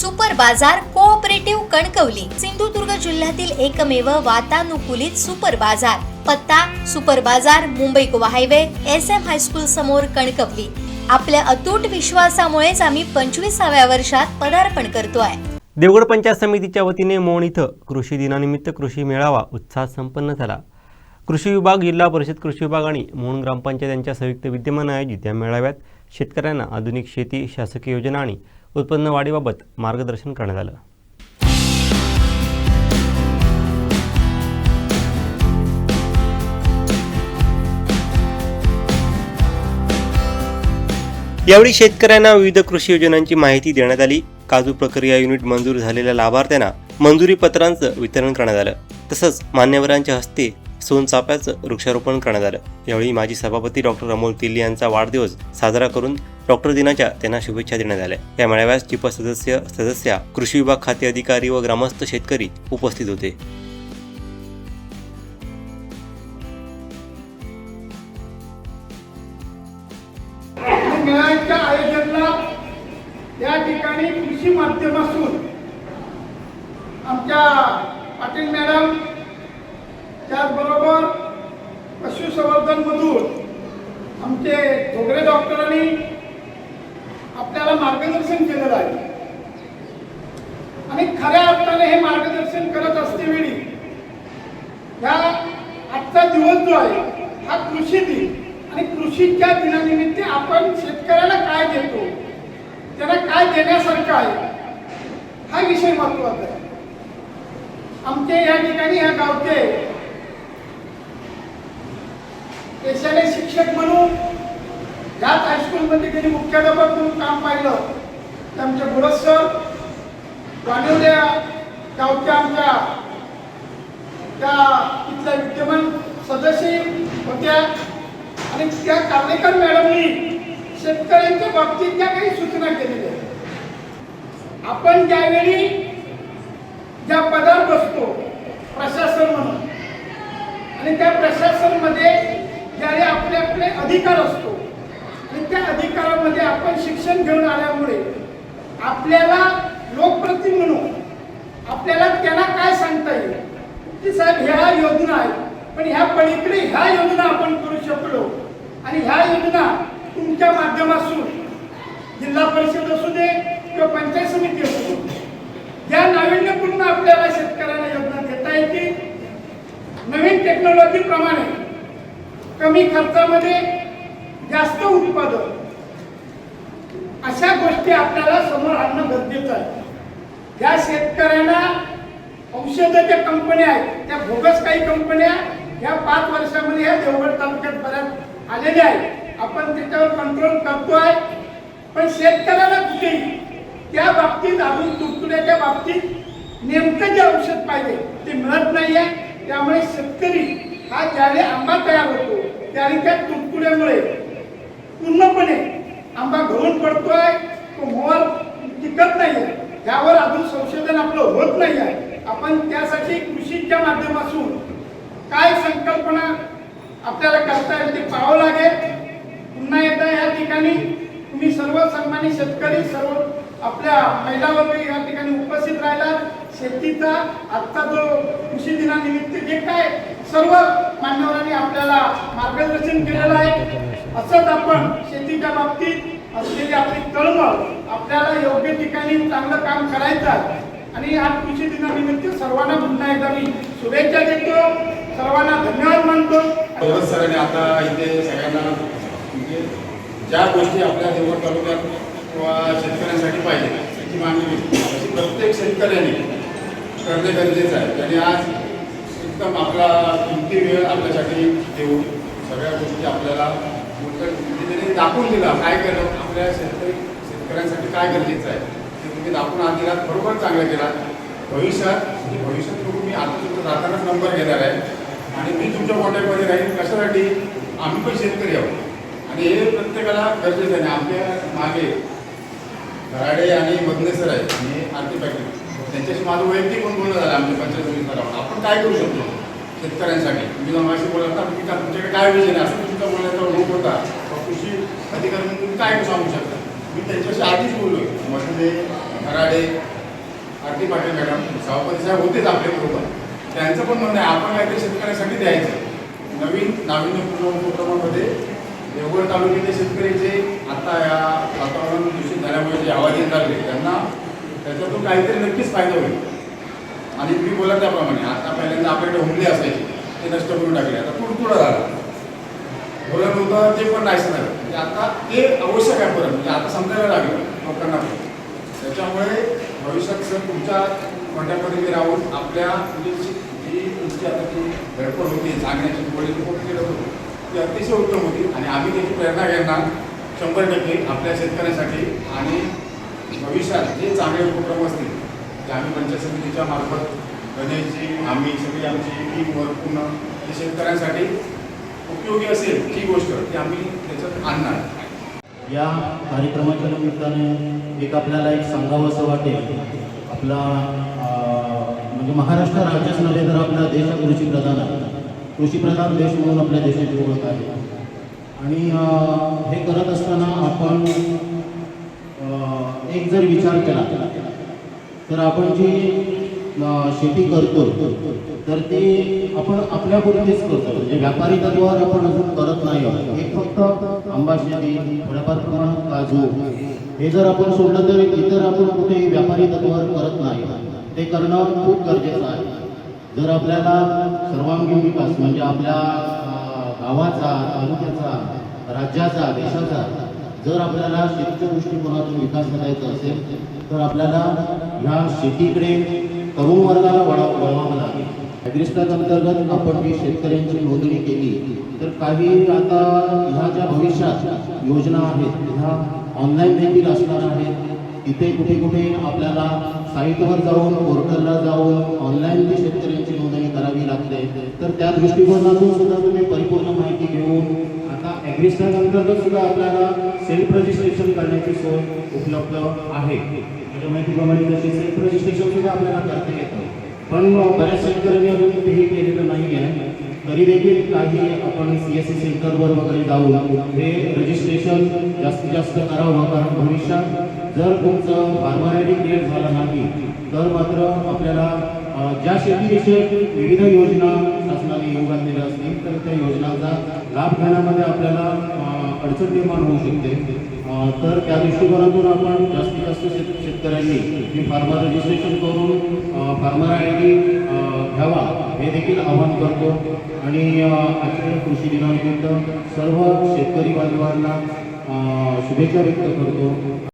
Super बाजार cooperative Kankavli Sindhudurg जिल्ह्यातील एकमेव वातानुकूलित सुपर बाजार. पत्ता सुपर बाजार Mumbai Goa highway SM high school समोर कणकवली. आपल्या अतूट विश्वासामुळेच आम्ही 25व्या वर्षात पदार्पण करतोय. देवगड पंचायत समितीच्या वतीने मोण इथं कृषी दिनानिमित्त कृषी मेळावा उत्साहात संपन्न झाला. कृषी विभाग, जिल्हा परिषद कृषी विभाग आणि मोण ग्रामपंचायत यांच्या संयुक्त विद्यमाने आयोजित या मेळाव्यात शेतकऱ्यांना आधुनिक शेती, शासकीय योजना आणि उत्पन्न वाढीबाबत मार्गदर्शन करण्यात आलं. यावेळी शेतकऱ्यांना विविध कृषी योजनांची माहिती देण्यात आली. काजू प्रक्रिया युनिट मंजूर झालेल्या लाभार्थ्यांना मंजुरी पत्रांचं वितरण करण्यात आलं. तसंच मान्यवरांच्या हस्ते सोनचाफ्याचं वृक्षारोपण करण्यात आलं. यावेळी माजी सभापती डॉक्टर अमोल तिल्ली यांचा वाढदिवस साजरा करून डॉक्टर दिनाच्या त्यांना शुभेच्छा देण्यात आल्या. या मेळाव्यात चिप सदस्य, कृषी विभाग खाते अधिकारी व ग्रामस्थ शेतकरी उपस्थित होते. मेळाव्याच्या आयोजनाला या ठिकाणी कृषी माध्यमातून आमच्या पाटील मॅडम, त्याचबरोबर पशुसंवर्धन मधून आमचे ढोगरे डॉक्टरांनी आपल्याला मार्गदर्शन केलेलं आहे. आणि खऱ्या अर्थाने हे मार्गदर्शन करत असतेवेळी ह्या आजचा दिवस जो आहे हा कृषी दिन, आणि कृषीच्या दिनानिमित्त आपण शेतकऱ्याला काय देतो, त्यांना काय देण्यासारखं आहे, हा विषय महत्त्वाचा आहे. आमचे या ठिकाणी या गावचे पेशाने शिक्षक म्हणून याच हायस्कूलमध्ये त्यांनी मुख्याध्यापक म्हणून काम पाहिलं. ते आमचे गुरज सर, वाणिवड्या गावच्या आमच्या त्या तिथल्या विद्यमान सदस्य होत्या. आणि त्या कार्लेकर मॅडमनी शेतकऱ्यांच्या बाबतीत ज्या काही सूचना केलेल्या आहेत. आपण ज्यावेळी ज्या पदावर बसतो प्रशासन म्हणून, आणि त्या प्रशासनमध्ये ज्यावेळी आपले आपले अधिकार असतो, आणि त्या अधिकारामध्ये आपण शिक्षण घेऊन आल्यामुळे आपल्याला लोकप्रतिनिधी म्हणून आपल्याला त्यांना काय सांगता येईल की साहेब ह्या योजना आहेत, पण ह्या पलीकडे ह्या योजना आपण करू शकलो, आणि ह्या योजना तुमच्या माध्यमातून जिल्हा परिषद असू दे किंवा पंचायत समिती असू दे, या नाविन्यपूर्ण आपल्याला शेतकऱ्यांना योजना देता येतील. नवीन टेक्नॉलॉजी प्रमाणे कमी खर्चामध्ये जास्त उत्पादन, अशा गोष्टी आपल्याला समोर आणणं गरजेचं आहे. या शेतकऱ्यांना औषधाच्या कंपन्या आहेत, त्या बोगस काही कंपन्या या 5 वर्षामध्ये या देवगड तालुक्यात बऱ्याच आलेल्या आहेत. आपण त्याच्यावर कंट्रोल करतोय, पण शेतकऱ्याला कुठेही त्या बाबतीत अजून तुडतुड्याच्या बाबतीत नेमकं जे औषध पाहिजे ते मिळत नाहीये. त्यामुळे शेतकरी हा ज्यावेळी आंबा तयार होतो त्यावेळी त्या तुडतुड्यामुळे पूर्णपणे आंबा घरून पडतोय, तो मोहर टिकत नाहीये. यावर अजून संशोधन आपलं होत नाही आहे. आपण त्यासाठी कृषीच्या माध्यमातून काय संकल्पना आपल्याला करता येईल ते पाहावं लागेल. पुन्हा एकदा या ठिकाणी तुम्ही सर्व सन्मानित शेतकरी, सर्व आपल्या महिला वर्ग या ठिकाणी उपस्थित राहिला. शेतीचा आजचा जो कृषी दिनानिमित्त जे काय सर्व मान्यवरांनी आपल्याला मार्गदर्शन केलेलं आहे, असंच आपण शेतीच्या बाबतीत असलेली आपली तळमळ आपल्याला योग्य ठिकाणी चांगलं काम करायचं आहे. आणि या कृषी दिनानिमित्त सर्वांना पुन्हा एकदा मी शुभेच्छा देतो, सर्वांना धन्यवाद मानतो. सरांनी आता इथे सगळ्यांना म्हणजे ज्या गोष्टी आपल्या देवगड तालुक्यात किंवा शेतकऱ्यांसाठी पाहिजे त्याची मागणी अशी प्रत्येक शेतकऱ्याने करणे गरजेचं आहे. त्यांनी आज एकदम आपला किमती वेळ आपल्यासाठी देऊन सगळ्या गोष्टी आपल्याला त्यांनी दाखवून दिला काय केलं, आपल्या शेतकऱ्यांसाठी काय गरजेचं आहे ते तुम्ही दाखवून आज दिलात, बरोबर चांगलं केलात. भविष्यात बघून मी आता तुमचा जातानाच नंबर घेणार आहे आणि मी तुमच्या कॉन्टॅक्टमध्ये राहील. कशासाठी आम्ही पण शेतकरी आहोत आणि हे प्रत्येकाला गरजेचं आहे. आपल्या मागे धराडे आणि मधनेसर आहे आणि आरती पाटील, त्यांच्याशी माझं वैयक्तिक बोलणं झालं आमच्या पंचायत समितीला राहून. आपण काय करू शकतो शेतकऱ्यांसाठी, तुम्ही माझ्याशी बोलता तुमच्याकडे काय विजन आहे असं तुमचा बोलण्याचा रूप होता. कृषी अधिकारी म्हणून तुम्ही काय सांगू शकता. मी त्यांच्याशी आधीच बोललो आहे, मधने धराडे आरती पाटील मॅडम सभापती साहेब होतेच आपल्याबरोबर, त्यांचं पण म्हणणं आहे आपण काहीतरी शेतकऱ्यांसाठी द्यायचं. नवीन नाविन्यपूर्ण उपक्रमामध्ये देवगड तालुक्याचे शेतकरी जे आता या वातावरण दूषित झाल्यामुळे जे आवाज येत लागले त्यांना त्याच्यातून काहीतरी नक्कीच फायदा होईल. आणि तुम्ही बोला त्याप्रमाणे आता पहिल्यांदा आपल्याकडे हुमले असायचे ते नष्ट करून टाकले, आता तुडतुडा झाला, बोलत होतं ते पण नाही झालं. म्हणजे आता ते आवश्यक आहे परत, म्हणजे आता समजायला लागलं लोकांना पण. त्याच्यामुळे भविष्यात सर तुमच्या कॉन्टॅक्टमध्ये राहून आपल्या म्हणजे जी तुमची आता ती धडपड होती सांगण्याची बोलण्याची खूप केलं होतं ती अतिशय उत्तम होती. आणि आम्ही त्याची प्रेरणा घेणार 100% आपल्या शेतकऱ्यांसाठी. आणि भविष्यात जे चांगले उपक्रम असतील ते आम्ही पंचायत समितीच्या मार्फत गणेशजी आम्ही सगळी आमची टीम वर्क पूर्ण जे शेतकऱ्यांसाठी उपयोगी असेल ही गोष्ट ती आम्ही त्याच्यात आणणार. या कार्यक्रमाच्या निमित्ताने एक आपल्याला एक सांगावं असं वाटेल, आपला म्हणजे महाराष्ट्र राज्यच नव्हे तर आपला देश हा कृषीप्रधान आहे. कृषीप्रधान देश म्हणून आपल्या देशाची ओळख आहे. आणि हे करत असताना आपण एक जर विचार केला तर आपण जी शेती करतो तर ते आपण आपल्यापुरतीच करतो, म्हणजे व्यापारी तत्वावर आपण अजून करत नाही आहोत. एक फक्त आंबा शेती, थोड्याफार प्रमाणात काजू हे जर आपण सोडलं तर इतर आपण कुठे व्यापारी तत्वावर करत नाही. ते करणं खूप गरजेचं आहे. जर आपल्याला सर्वांगीण विकास म्हणजे आपल्या गावाचा, तालुक्याचा, राज्याचा, देशाचा जर आपल्याला शेतीच्या दृष्टिकोनातून विकास करायचा असेल तर आपल्याला ह्या शेतीकडे तरुण वर्गाला वळवावं लागेल. ॲग्रिस्टाक अंतर्गत आपण जी शेतकऱ्यांची नोंदणी केली तर काही आता ह्या ज्या भविष्यात योजना आहेत ह्या ऑनलाईन देखील असणार आहेत. तिथे कुठे कुठे आपल्याला साईटवर जाऊन, पोर्टलला जाऊन ऑनलाईन ती शेतकऱ्यांची नोंदणी करावी लागते. तर त्या दृष्टिकोनातून सुद्धा तुम्ही परिपूर्ण माहिती घेऊन आता ॲग्रिस्टाक अंतर्गत सुद्धा आपल्याला सेल्फ रजिस्ट्रेशन करण्याची सोय उपलब्ध आहे. म्हणजे माहितीप्रमाणे तशी सेल्फ रजिस्ट्रेशन सुद्धा आपल्याला करता येतं. पण बऱ्याच शेतकऱ्यांनी अजून तेही केलेलं नाही आहे. तरी देखील काही आपण CSC सेंटरवर वगैरे जाऊन हे रजिस्ट्रेशन जास्तीत जास्त करावं. कारण भविष्यात जर तुमचं फार्मर आय डी क्रिएट झाला नाही तर मात्र आपल्याला ज्या शेतीविषयक विविध योजना शासनाने येऊ घातलेल्या असतील तर त्या योजनांचा लाभ घेण्यामध्ये आपल्याला अडचण निर्माण होऊ शकते. तर त्या दृष्टिकोनातून आपण जास्तीत जास्त शेतकऱ्यांनी ही फार्मर रजिस्ट्रेशन करून फार्मर आय डी घ्यावा हे देखील आवाहन करतो. आणि आजच्या कृषी दिनानिमित्त सर्व शेतकरी बांधवांना शुभेच्छा व्यक्त करतो.